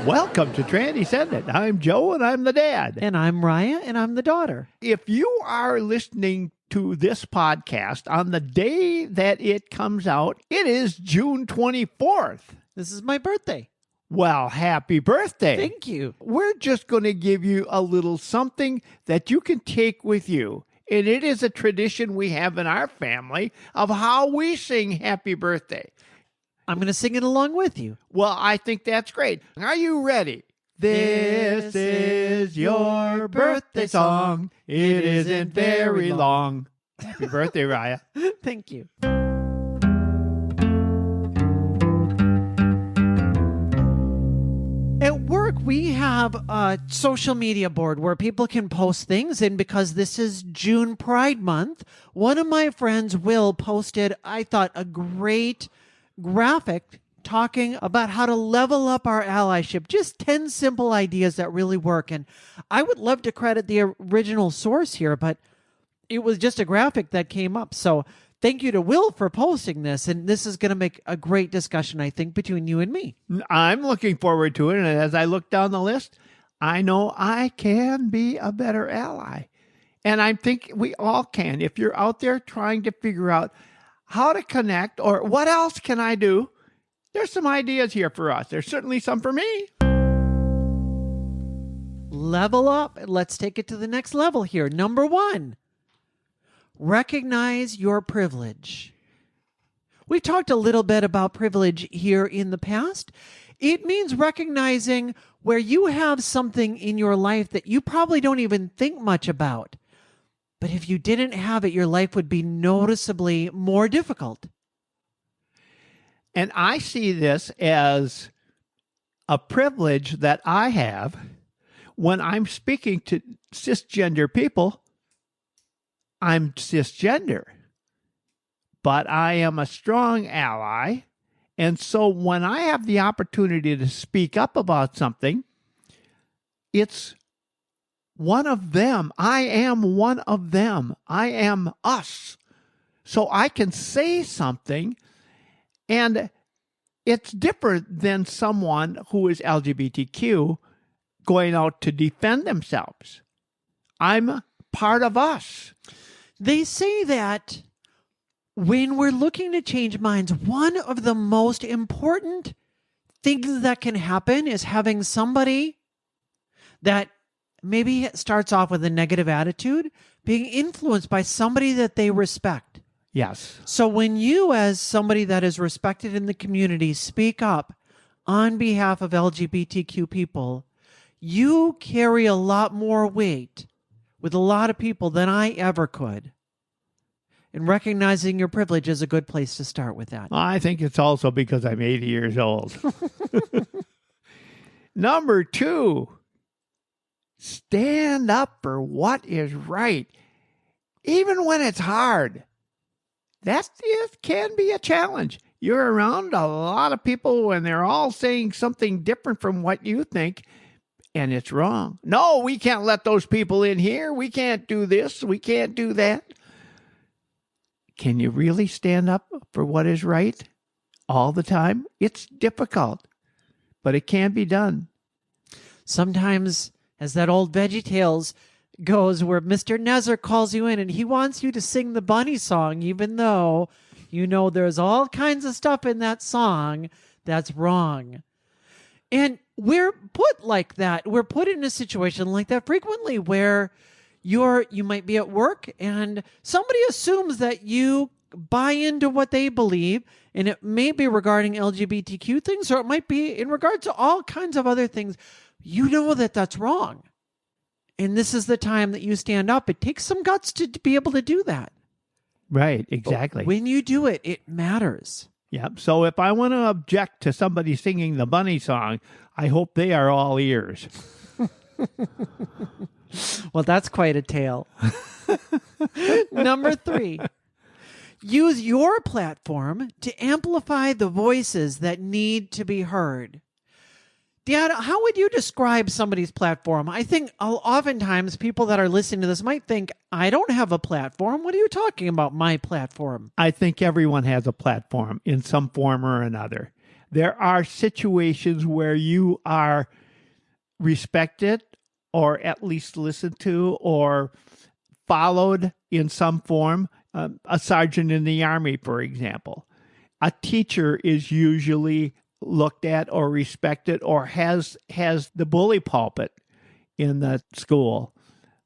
Welcome to Transcendent. I'm Joe, and I'm the dad. And I'm Raya, and I'm the daughter. If you are listening to this podcast on the day that it comes out, it is June 24th. This is my birthday. Well, happy birthday. Thank you. We're just going to give you a little something that you can take with you. And it is a tradition we have in our family of how we sing happy birthday. I'm going to sing it along with you. Well, I think that's great. Are you ready? This is your birthday song. It isn't very long. Happy birthday, Raya. Thank you. At work, we have a social media board where people can post things. And because this is June Pride Month, one of my friends, Will, posted, I thought, a great graphic talking about how to level up our allyship. Just 10 simple ideas that really work. And I would love to credit the original source here, but it was just a graphic that came up. So thank you to Will for posting this. And this is going to make a great discussion, I think, between you and me. I'm looking forward to it. And as I look down the list, I know I can be a better ally. And I think we all can. If you're out there trying to figure out how to connect or what else can I do, there's some ideas here for us. There's certainly some for me. Level up. Let's take it to the next level here. Number 1, recognize your privilege. We talked a little bit about privilege here in the past. It means recognizing where you have something in your life that you probably don't even think much about. But if you didn't have it, your life would be noticeably more difficult. And I see this as a privilege that I have when I'm speaking to cisgender people. I'm cisgender, but I am a strong ally. And so when I have the opportunity to speak up about something, it's one of them. I am one of them. I am us. So I can say something, and it's different than someone who is LGBTQ going out to defend themselves. I'm part of us. They say that when we're looking to change minds, one of the most important things that can happen is having somebody that maybe starts off with a negative attitude, being influenced by somebody that they respect. Yes. So when you, as somebody that is respected in the community, speak up on behalf of LGBTQ people, you carry a lot more weight with a lot of people than I ever could. And recognizing your privilege is a good place to start with that. I think it's also because I'm 80 years old. Number 2, stand up for what is right, even when it's hard. That can be a challenge. You're around a lot of people and they're all saying something different from what you think, and it's wrong. No, we can't let those people in here. We can't do this. We can't do that. Can you really stand up for what is right all the time? It's difficult, but it can be done. Sometimes, as that old VeggieTales goes, where Mr. Nezzer calls you in and he wants you to sing the bunny song, even though you know there's all kinds of stuff in that song that's wrong. And we're put like that. We're put in a situation like that frequently where you might be at work and somebody assumes that you buy into what they believe, and it may be regarding LGBTQ things, or it might be in regard to all kinds of other things. You know that that's wrong. And this is the time that you stand up. It takes some guts to be able to do that. Right, exactly. But when you do it, it matters. Yep. So if I want to object to somebody singing the bunny song, I hope they are all ears. Well, that's quite a tale. Number 3, use your platform to amplify the voices that need to be heard. Dad, how would you describe somebody's platform? I think oftentimes people that are listening to this might think, I don't have a platform. What are you talking about, my platform? I think everyone has a platform in some form or another. There are situations where you are respected or at least listened to or followed in some form. A sergeant in the Army, for example. A teacher is usually looked at or respected or has the bully pulpit in the school.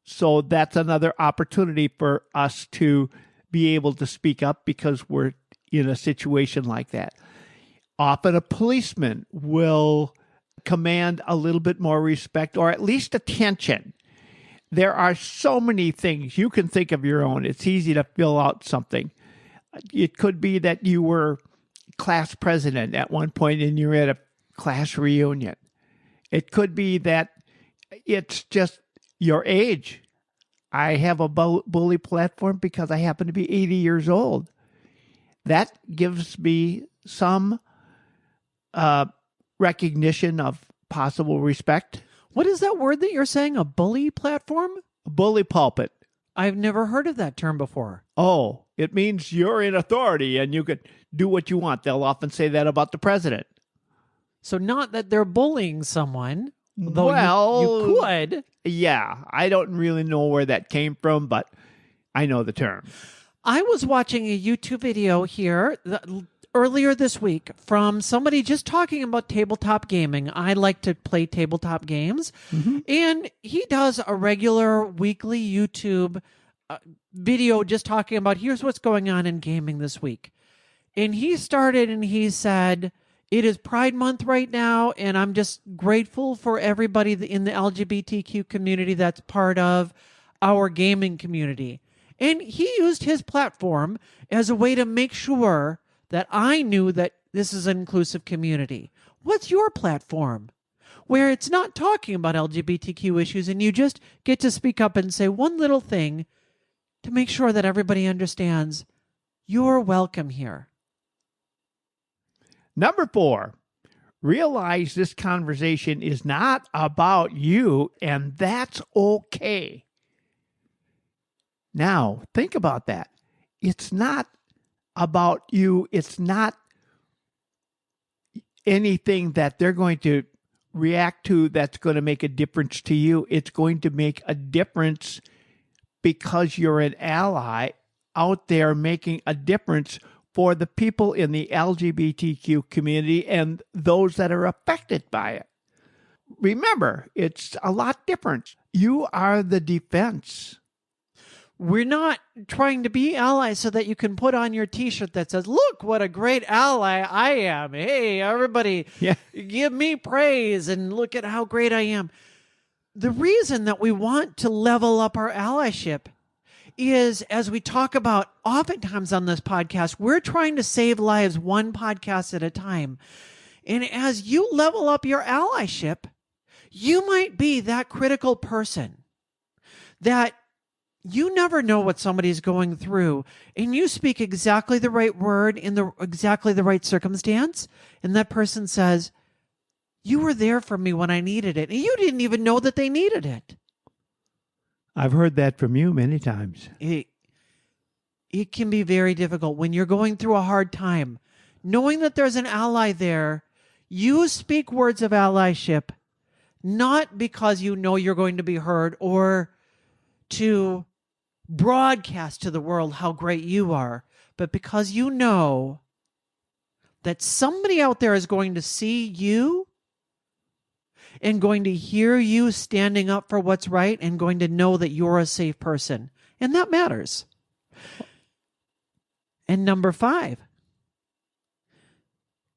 So that's another opportunity for us to be able to speak up because we're in a situation like that. Often a policeman will command a little bit more respect or at least attention. There are so many things you can think of your own. It's easy to fill out something. It could be that you were class president at one point and you're at a class reunion. It could be that it's just your age. I have a bully platform because I happen to be 80 years old. That gives me some recognition of possible respect. What is that word that you're saying? A bully platform? A bully pulpit. I've never heard of that term before. Oh, it means you're in authority and you could do what you want. They'll often say that about the president. So not that they're bullying someone, though well, you could. Yeah, I don't really know where that came from, but I know the term. I was watching a YouTube video here earlier this week from somebody just talking about tabletop gaming. I like to play tabletop games. Mm-hmm. And he does a regular weekly YouTube video just talking about here's what's going on in gaming this week. And he started and he said, it is Pride Month right now, and I'm just grateful for everybody in the LGBTQ community that's part of our gaming community. And he used his platform as a way to make sure that I knew that this is an inclusive community. What's your platform? Where it's not talking about LGBTQ issues and you just get to speak up and say one little thing to make sure that everybody understands you're welcome here. Number 4, realize this conversation is not about you, and that's okay. Now, think about that. It's not about you. It's not anything that they're going to react to that's going to make a difference to you. It's going to make a difference because you're an ally out there making a difference for the people in the LGBTQ community and those that are affected by it. Remember, it's a lot different. You are the defense. We're not trying to be allies so that you can put on your T-shirt that says, look what a great ally I am. Hey, everybody, give me praise and look at how great I am. The reason that we want to level up our allyship is, as we talk about oftentimes on this podcast, we're trying to save lives one podcast at a time. And as you level up your allyship, you might be that critical person that you never know what somebody's going through, and you speak exactly the right word in exactly the right circumstance, and that person says, you were there for me when I needed it, and you didn't even know that they needed it. I've heard that from you many times. It can be very difficult when you're going through a hard time. Knowing that there's an ally there, you speak words of allyship, not because you know you're going to be heard or to broadcast to the world how great you are, but because you know that somebody out there is going to see you and going to hear you standing up for what's right and going to know that you're a safe person. And that matters. And number 5,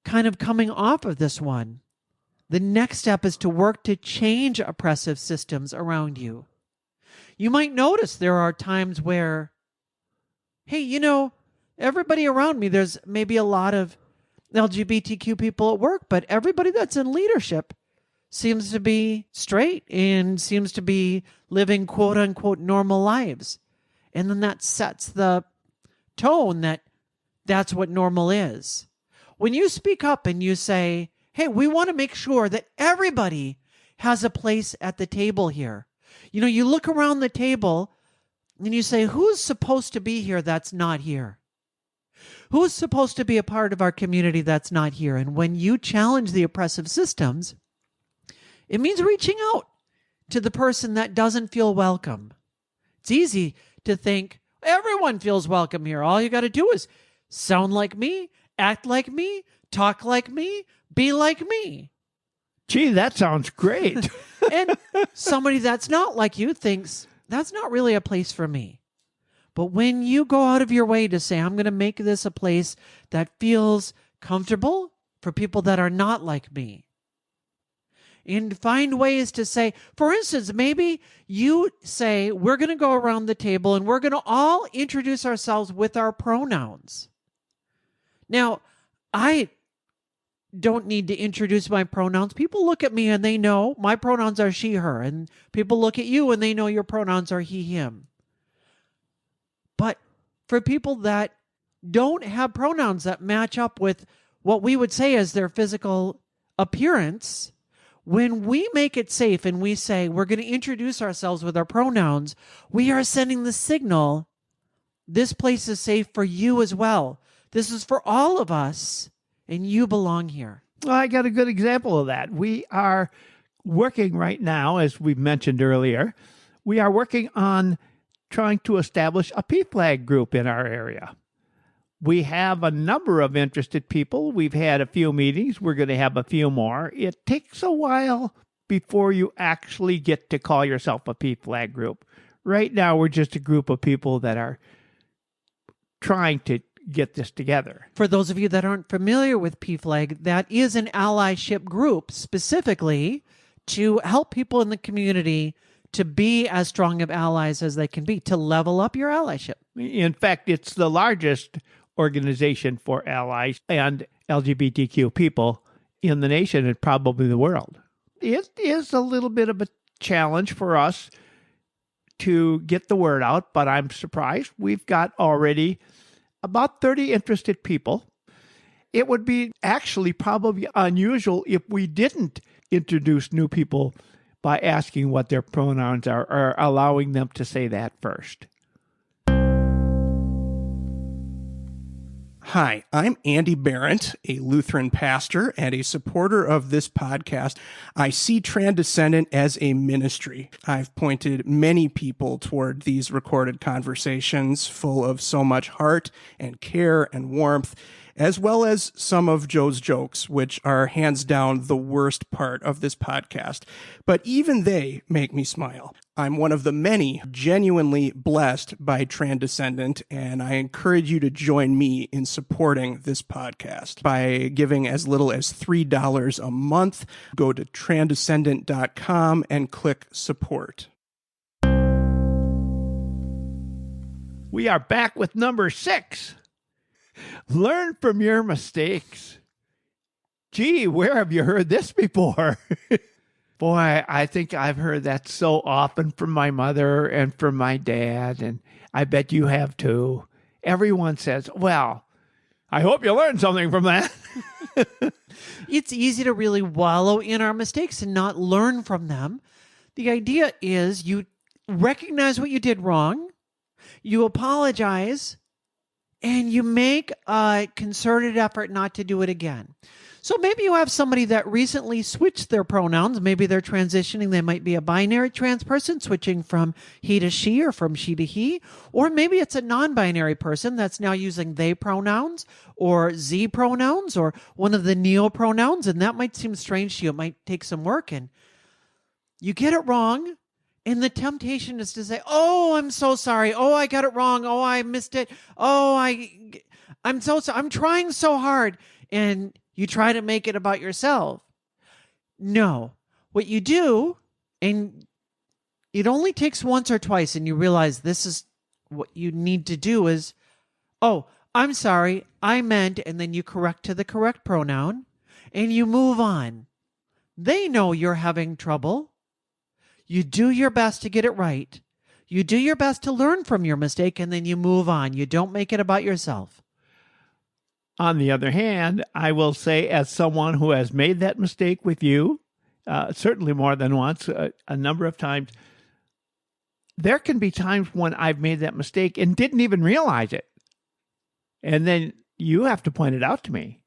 kind of coming off of this one, the next step is to work to change oppressive systems around you. You might notice there are times where, hey, everybody around me, there's maybe a lot of LGBTQ people at work, but everybody that's in leadership seems to be straight and seems to be living quote unquote normal lives. And then that sets the tone that that's what normal is. When you speak up and you say, hey, we want to make sure that everybody has a place at the table here. You look around the table and you say, who's supposed to be here that's not here? Who's supposed to be a part of our community that's not here? And when you challenge the oppressive systems, it means reaching out to the person that doesn't feel welcome. It's easy to think everyone feels welcome here. All you got to do is sound like me, act like me, talk like me, be like me. Gee, that sounds great. And somebody that's not like you thinks that's not really a place for me. But when you go out of your way to say, I'm going to make this a place that feels comfortable for people that are not like me, and find ways to say, for instance, maybe you say, we're going to go around the table and we're going to all introduce ourselves with our pronouns. Now, I don't need to introduce my pronouns. People look at me and they know my pronouns are she, her. And people look at you and they know your pronouns are he, him. But for people that don't have pronouns that match up with what we would say as their physical appearance, when we make it safe and we say we're going to introduce ourselves with our pronouns, we are sending the signal, this place is safe for you as well. This is for all of us, and you belong here. Well, I got a good example of that. We are working right now, as we mentioned earlier, we are working on trying to establish a PFLAG group in our area. We have a number of interested people. We've had a few meetings. We're going to have a few more. It takes a while before you actually get to call yourself a PFLAG group. Right now, we're just a group of people that are trying to get this together. For those of you that aren't familiar with PFLAG, that is an allyship group specifically to help people in the community to be as strong of allies as they can be, to level up your allyship. In fact, it's the largest organization for allies and LGBTQ people in the nation and probably the world. It is a little bit of a challenge for us to get the word out, but I'm surprised. We've got already about 30 interested people. It would be actually probably unusual if we didn't introduce new people by asking what their pronouns are or allowing them to say that first. Hi, I'm Andy Barrett, a Lutheran pastor and a supporter of this podcast. I see Transcendent as a ministry. I've pointed many people toward these recorded conversations full of so much heart and care and warmth, as well as some of Joe's jokes, which are hands down the worst part of this podcast. But even they make me smile. I'm one of the many genuinely blessed by Transcendent, and I encourage you to join me in supporting this podcast by giving as little as $3 a month. Go to transcendent.com and click support. We are back with number 6. Learn from your mistakes. Gee, where have you heard this before? Boy, I think I've heard that so often from my mother and from my dad, and I bet you have too. Everyone says, well, I hope you learned something from that. It's easy to really wallow in our mistakes and not learn from them. The idea is you recognize what you did wrong, you apologize, and you make a concerted effort not to do it again. So maybe you have somebody that recently switched their pronouns. Maybe they're transitioning. They might be a binary trans person switching from he to she or from she to he. Or maybe it's a non-binary person that's now using they pronouns or Z pronouns or one of the neo pronouns. And that might seem strange to you. It might take some work. And you get it wrong. And the temptation is to say, oh, I'm so sorry. Oh, I got it wrong. Oh, I missed it. Oh, I'm so sorry. I'm trying so hard. And you try to make it about yourself. No. What you do, and it only takes once or twice, and you realize this is what you need to do is, oh, I'm sorry, I meant, and then you correct to the correct pronoun, and you move on. They know you're having trouble. You do your best to get it right. You do your best to learn from your mistake, and then you move on. You don't make it about yourself. On the other hand, I will say, as someone who has made that mistake with you, certainly more than once, a number of times, there can be times when I've made that mistake and didn't even realize it. And then You have to point it out to me.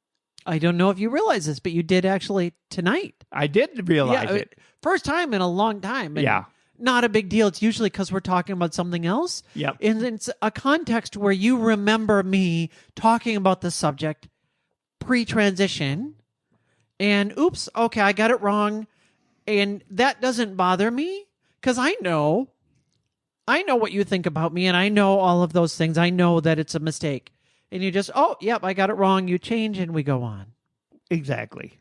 I don't know if you realize this, but you did actually tonight. I did realize it. First time in a long time. And Yeah. not a big deal. It's usually because we're talking about something else. Yep. And it's a context where you remember me talking about the subject pre-transition. And oops, okay, I got it wrong. And that doesn't bother me because I know what you think about me, and I know all of those things. I know that it's a mistake. And you just, oh, yep, I got it wrong. You change and we go on. Exactly.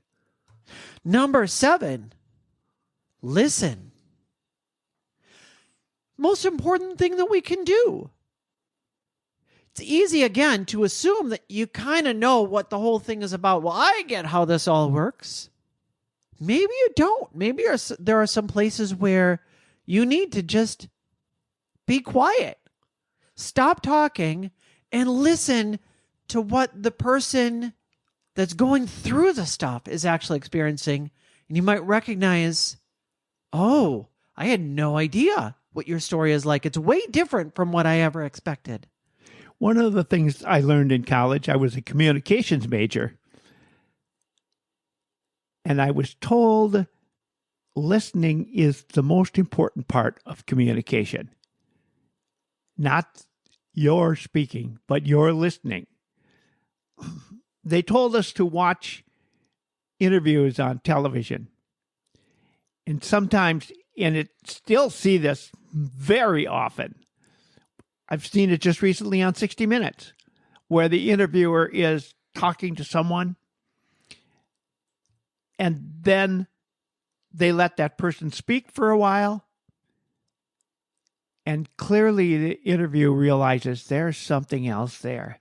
Number 7, listen. Most important thing that we can do. It's easy, again, to assume that you kind of know what the whole thing is about. Well, I get how this all works. Maybe you don't. Maybe there are some places where you need to just be quiet. Stop talking and listen to what the person that's going through the stuff is actually experiencing. And you might recognize, oh, I had no idea what your story is like. It's way different from what I ever expected. One of the things I learned in college, I was a communications major. And I was told listening is the most important part of communication. Not your speaking, but your listening. They told us to watch interviews on television. And sometimes, and it still see this very often. I've seen it just recently on 60 Minutes, where the interviewer is talking to someone, and then they let that person speak for a while, and clearly the interview realizes there's something else there,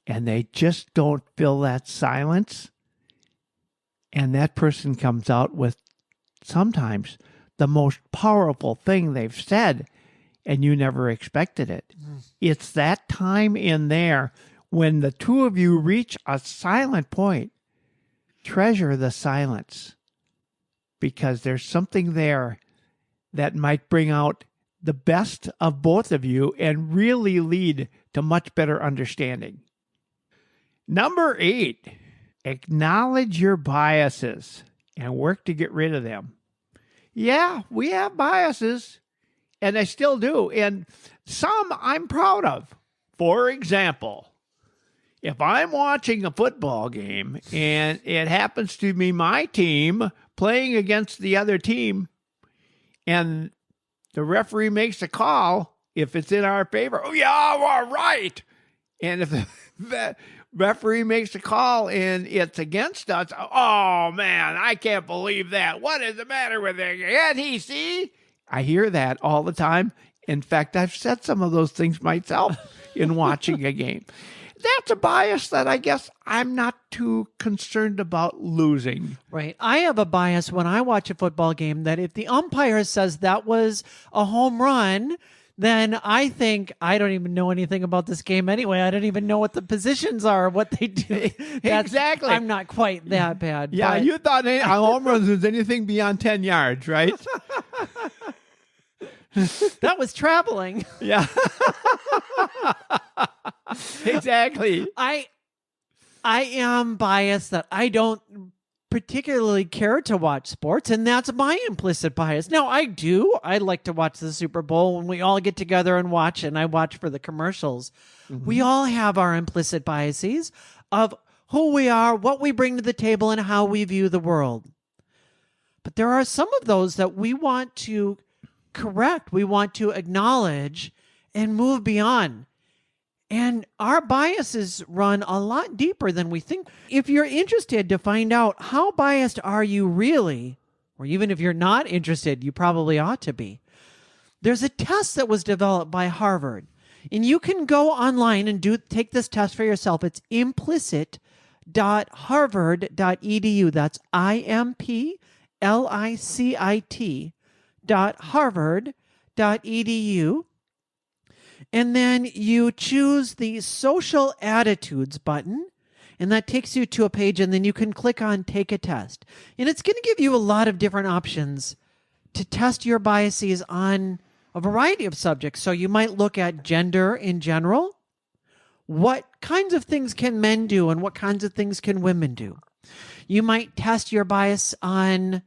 and they just don't fill that silence, and that person comes out with sometimes the most powerful thing they've said, and you never expected it. It's that time in there when the two of you reach a silent point. Treasure the silence, because there's something there that might bring out the best of both of you and really lead to much better understanding. Number 8, acknowledge your biases and work to get rid of them. Yeah, we have biases, and I still do, and some I'm proud of. For example, if I'm watching a football game and it happens to be my team playing against the other team, and the referee makes a call, if it's in our favor, oh, yeah, we're right. And if the referee makes a call and it's against us, oh, man, I can't believe that. What is the matter with it? Can't he see? I hear that all the time. In fact, I've said some of those things myself in watching a game. That's a bias that I guess I'm not too concerned about losing. Right. I have a bias when I watch a football game that if the umpire says that was a home run, then I think I don't even know anything about this game anyway. I don't even know what the positions are, what they do. Exactly. I'm not quite that bad. Yeah, but you thought a home run was anything beyond 10 yards, right? that was traveling. Yeah. Exactly. I am biased that I don't particularly care to watch sports, and that's my implicit bias. Now, I do. I like to watch the Super Bowl when we all get together and watch, and I watch for the commercials. Mm-hmm. We all have our implicit biases of who we are, what we bring to the table, and how we view the world. But there are some of those that we want to correct, we want to acknowledge, and move beyond. And our biases run a lot deeper than we think. If you're interested to find out how biased are you really, or even if you're not interested, you probably ought to be, there's a test that was developed by Harvard. And you can go online and take this test for yourself. It's implicit.harvard.edu. That's implicit.harvard.edu. And then you choose the social attitudes button, and that takes you to a page, and then you can click on take a test. And it's going to give you a lot of different options to test your biases on a variety of subjects. So you might look at gender in general. what kinds of things can men do and what kinds of things can women do. You might test your bias on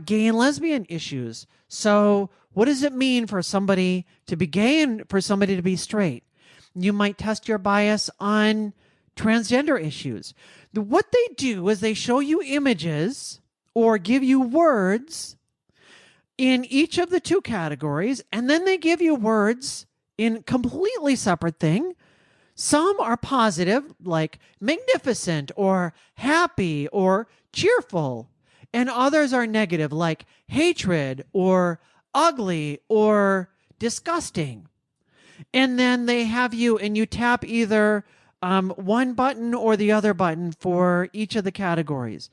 gay and lesbian issues. So what does it mean for somebody to be gay and for somebody to be straight? You might test your bias on transgender issues. What they do is they show you images or give you words in each of the two categories, and then they give you words in completely separate thing. Some are positive, like magnificent or happy or cheerful, and others are negative, like hatred or ugly or disgusting. And then they have you, and you tap either one button or the other button for each of the categories.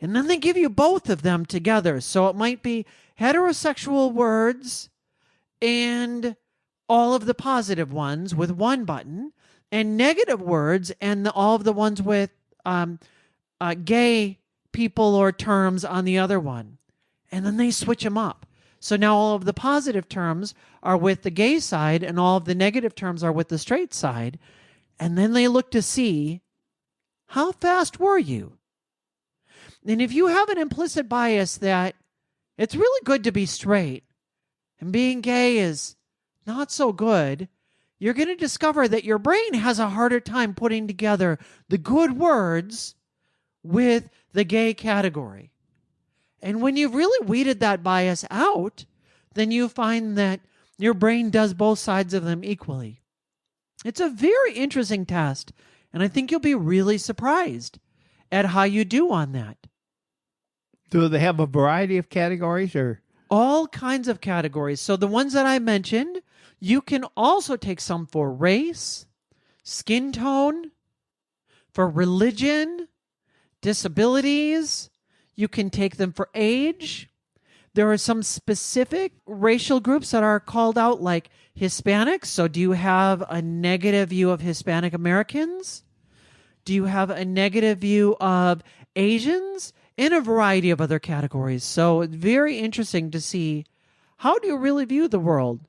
And then they give you both of them together. So it might be heterosexual words and all of the positive ones with one button, and negative words and all of the ones with gay people or terms on the other one. And then they switch them up. So now all of the positive terms are with the gay side and all of the negative terms are with the straight side. And then they look to see, how fast were you? And if you have an implicit bias that it's really good to be straight and being gay is not so good, you're going to discover that your brain has a harder time putting together the good words with the gay category. And when you've really weeded that bias out, then you find that your brain does both sides of them equally. It's a very interesting test, and I think you'll be really surprised at how you do on that. Do they have a variety of categories or? All kinds of categories. So the ones that I mentioned, you can also take some for race, skin tone, for religion, disabilities. You can take them for age. There are some specific racial groups that are called out, like Hispanics. So do you have a negative view of Hispanic Americans? Do you have a negative view of Asians? In a variety of other categories. So it's very interesting to see, how do you really view the world?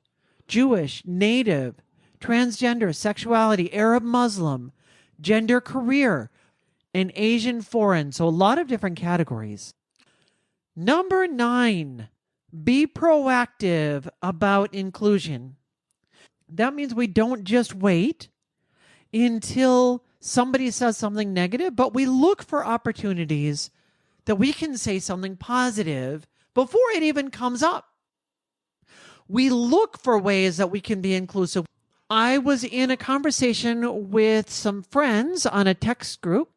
Jewish, Native, transgender, sexuality, Arab, Muslim, gender, career, and Asian foreign. So a lot of different categories. Number 9, be proactive about inclusion. That means we don't just wait until somebody says something negative, but we look for opportunities that we can say something positive before it even comes up. We look for ways that we can be inclusive. I was in a conversation with some friends on a text group.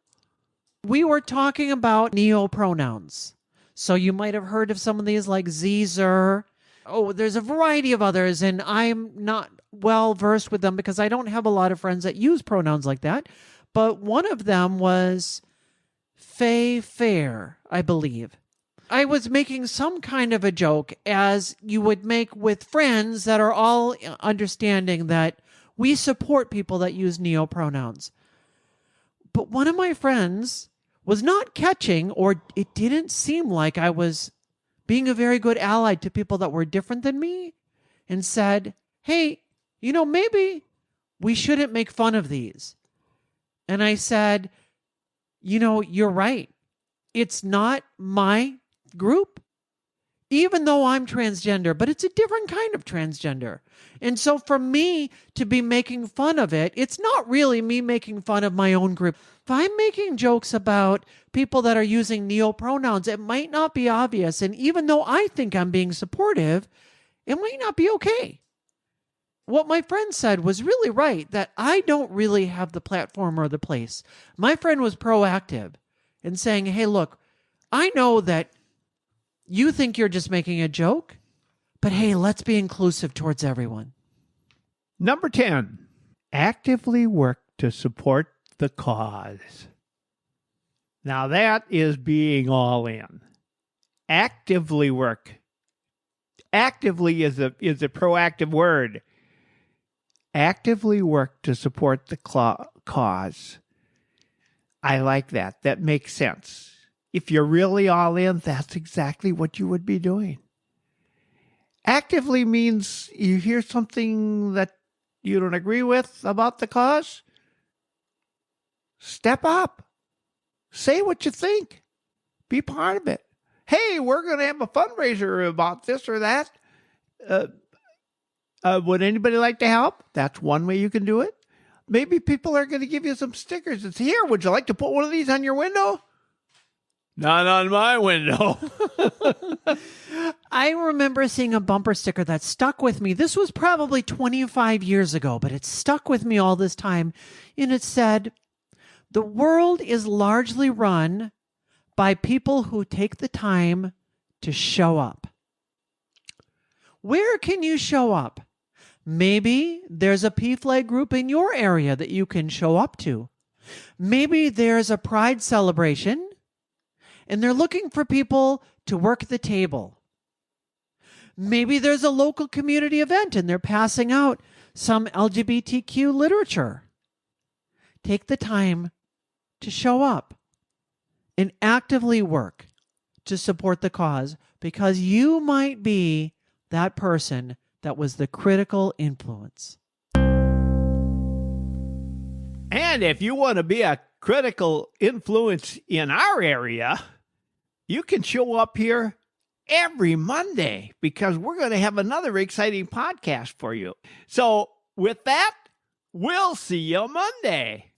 We were talking about neopronouns. So you might have heard of some of these, like Zer. Oh, there's a variety of others, and I'm not well versed with them because I don't have a lot of friends that use pronouns like that. But one of them was fair, I believe. I was making some kind of a joke, as you would make with friends that are all understanding that we support people that use neopronouns. But one of my friends was not catching, or it didn't seem like I was being a very good ally to people that were different than me, and said, hey, maybe we shouldn't make fun of these. And I said, you're right. It's not my group, even though I'm transgender, but it's a different kind of transgender. And so for me to be making fun of it, it's not really me making fun of my own group. If I'm making jokes about people that are using neopronouns, it might not be obvious. And even though I think I'm being supportive, it might not be okay. What my friend said was really right, that I don't really have the platform or the place. My friend was proactive in saying, hey, look, I know that you think you're just making a joke, but hey, let's be inclusive towards everyone. Number 10, actively work to support the cause. Now that is being all in. Actively work. Actively is a proactive word. Actively work to support the cause. I like that. That makes sense. If you're really all in, that's exactly what you would be doing. Actively means you hear something that you don't agree with about the cause, step up. Say what you think. Be part of it. Hey, we're going to have a fundraiser about this or that. Would anybody like to help? That's one way you can do it. Maybe people are going to give you some stickers. It's here. Would you like to put one of these on your window? Not on my window. I remember seeing a bumper sticker that stuck with me. This was probably 25 years ago, but it stuck with me all this time. And it said, "The world is largely run by people who take the time to show up." Where can you show up? Maybe there's a PFLAG group in your area that you can show up to. Maybe there's a pride celebration and they're looking for people to work the table. Maybe there's a local community event and they're passing out some LGBTQ literature. Take the time to show up and actively work to support the cause, because you might be that person that was the critical influence. And if you want to be a critical influence in our area, you can show up here every Monday, because we're going to have another exciting podcast for you. So with that, we'll see you Monday.